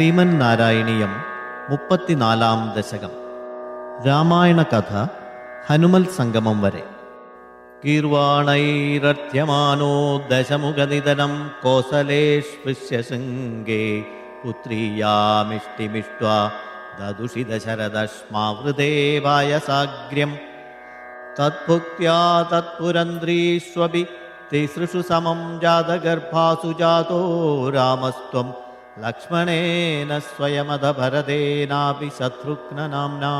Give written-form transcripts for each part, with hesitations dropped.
ശ്രീമൻ നാരായണീയം 34 ദശകം. രാമായണ കഥ ഹനുമൽ സംഗമം വരെ. ഗീർവാണൈരഥ്യമാനോ ദശമുഖനിധനം കോസലേഷ്പൃശ്യ ശൃംഗേ പുത്രീയാമിഷ്ടിമിഷ്ട്വാ ദദുഷി ദശരഥശ്മാവൃതേ വായസാഗ്ര്യം തദ്ഭുക്ത്യാ തത്പുരന്ദ്രീഷ്വപി തിസൃഷു സമം ജാതഗർഭാസു ജാതോ രാമസ്ത്വം ലക്ഷ്മണേന സ്വയമത ഭരതേനാപി ശത്രുഘ്നനാംനാ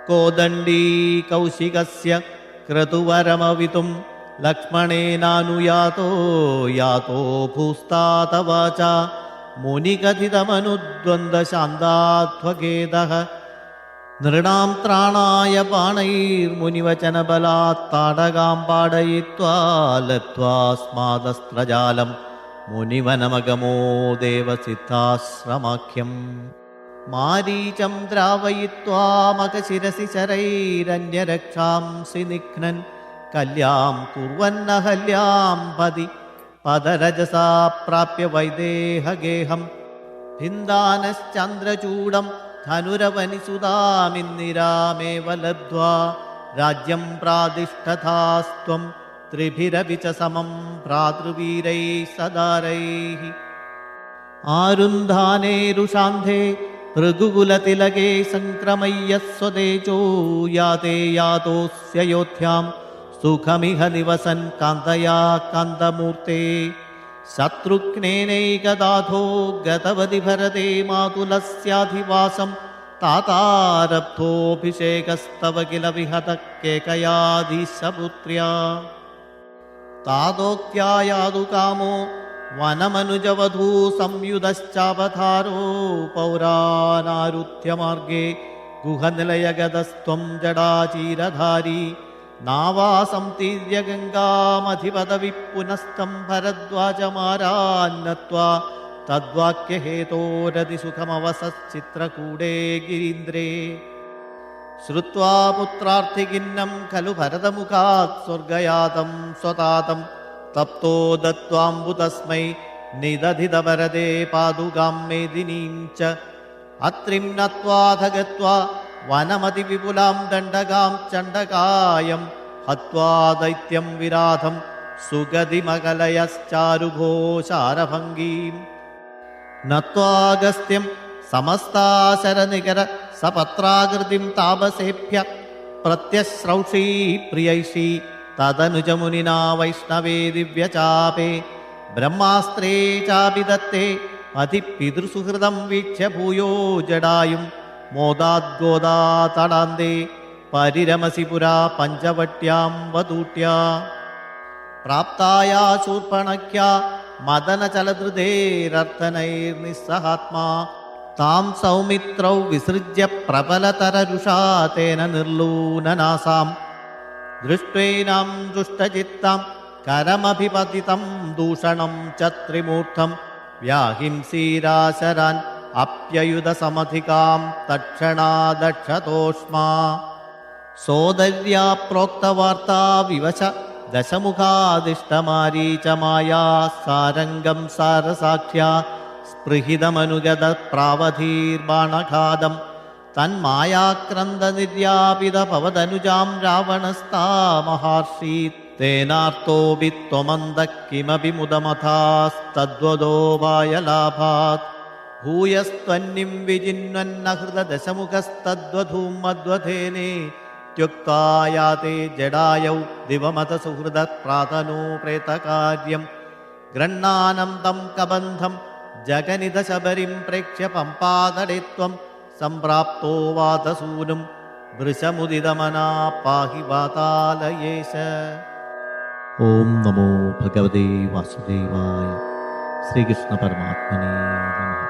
കോദണ്ഡീ കൗശികസ്യ ക്രതുവരമവിതും ലക്ഷ്മണേനാനുയാതോ യാതോ ഭൂസ്താതവാച മുനികഥിതമനുദ്വന്ദ്വശാന്താധ്വഖേദഃ നൃണാം ത്രാണായ ബാണൈർമുനിവചനബലാत् താടകാം പാടയിത്വാ ലബ്ധ്വാസ്മാദസ്ത്രജാലം മുനിവനമഗമോ ദേവസിദ്ധാശ്രമാഖ്യം മാരീചം ദ്രാവയിത്വാ മഖശിരസി ശരൈരന്യരക്ഷാംസി നിഘ്നൻ കല്യാം കുർവന്നഹല്യാം പതി പദരജസാ പ്രാപ്യ വൈദേഹഗേഹം ഭിന്ദാനശ്ചന്ദ്രചൂഡം ധനുരവനിസുതാമിന്നിരാമേവ ലബ്ധ്വാ രാജ്യം പ്രാതിഷ്ഠതാസ്ത്വം ത്രിഭിരപി ച സമം ഭ്രാതൃവീരൈः സദാരൈः ആരുന്ധാനേരുഷാന്ധേ ഭൃഗുകുലതിലകേ സംക്രമയ്യഃ സ്വതേജോ യാതേ യാതോസ്യയോധ്യാം സുഖമിഹ നിവസൻ കാന്തയാ കാന്തമൂർത്തേ ശത്രുഘ്നേനൈകദാധോ ഗതവതി ഭരതേ മാതുലസ്യാധിവാസം താതാരബ്ധോഭിഷേകസ്തവ കില വിഹതഃ കേകയാധീശപുത്ര്യാ താതോക്ത്യായാതു കാമോ വനമനുജവധൂ സംയുതശ്ചാവതാരോ പൗരാനാരുധ്യമാർഗേ ഗുഹനിലയഗതസ്ത്വം ജടാചീരധാരി നാവാസം തീര്യ ഗംഗാമധിപദവി പുനസ്തം ഭരദ്വാജമാരാന്നത്വാ തദ്വാക്യഹേതോരതി സുഖമവസശ്ചിത്രകൂടേ ഗിരീന്ദ്രേ ശ്രുത്വാ പുത്രാർത്ഥികിന്നം ഖലു ഭരതമുഖാത് സ്വർഗയാതം സ്വതാതം തപ്തോ ദത്വാംബുതസ്മൈ നിദധിത വരദേ പാദുകാം മേദിനീം ച അത്രിം നത്വാധ ഗത്വാ വനമതിവിപുലാം ദണ്ഡകാം ചണ്ഡകായം ഹത്വാ ദൈത്യം വിരാധം സുഗതിമകലയശ്ചാരുഘോഷാരഭംഗീം നത്വാഗസ്ത്യം സമസ്താശരനികര സപത്രാകൃതിം താപസേഭ്യ പ്രത്യശ്രൗഷീ പ്രിയൈഷീ തദനുജമുനിനാ വൈഷ്ണവേ ദിവ്യചാപേ ബ്രഹ്മാസ്ത്രേ ചാപി ദത്തേ അധിപിതൃസുഹൃദം വീക്ഷ്യ ഭൂയോ ജടായും മോദാദ്ഗോദാ തടാന്തേ പരിരമസി പുരാ പഞ്ചവട്യാം വധൂട്യാ പ്രാപ്തായാ ശൂർപ്പണഖ്യാ മദനചലധൃതേരർത്ഥനൈർനിസ്സഹാത്മാ താം സൗമിത്രൗ വിസൃജ്യ പ്രബലതരരുഷാ തേന നിർലൂനനാസാം ദൃഷ്ട്വൈനാം ദുഷ്ടചിത്താം കരമഭിപതിതം ദൂഷണം ച ത്രിമൂർധം വ്യാഹിംസീരാശരാൻ അപ്യയുധസമധികാം തക്ഷണാദക്ഷതോഷ്മാ സോദര്യാ പ്രോക്തവാർത്താ വിവശ ദശമുഖാദിഷ്ടമാരീചമായാ സാരംഗം സാരസാക്ഷ്യാ സ്പൃഹിതമനുഗത പ്രാവധീർബാണഘാതം തന്മായാക്രന്ദനിര്യാപിത ഭവതനുജാം രാവണസ്താ മഹാർഷീത് തേനാർത്തോപി ത്വമന്തഃ കിമപി മുദമഥാസ്തദ്വദോ വായലാഭാത് ഭൂയസ്ത്വന്നിം വിജിന്വന്നഹൃത ദശമുഖസ്തദ്വധൂം മദ്വധേനേ ത്യുക്താ യാതേ ജഡായൗ ദിവമത സുഹൃദ പ്രാതനോ പ്രേതകാര്യം ഗൃണ്ണാനം തം കബന്ധം ജഗനിധ ശബരിം പ്രേക്ഷ്യ പമ്പാതടേ ത്വം സംപ്രാപ്തോ വാതസൂനും വൃഷമുദിതമനാ പാഹി വാതാലയേശ. ഓം നമോ ഭഗവതേ വാസുദേവായ. ശ്രീകൃഷ്ണ പരമാത്മനേ നമഃ.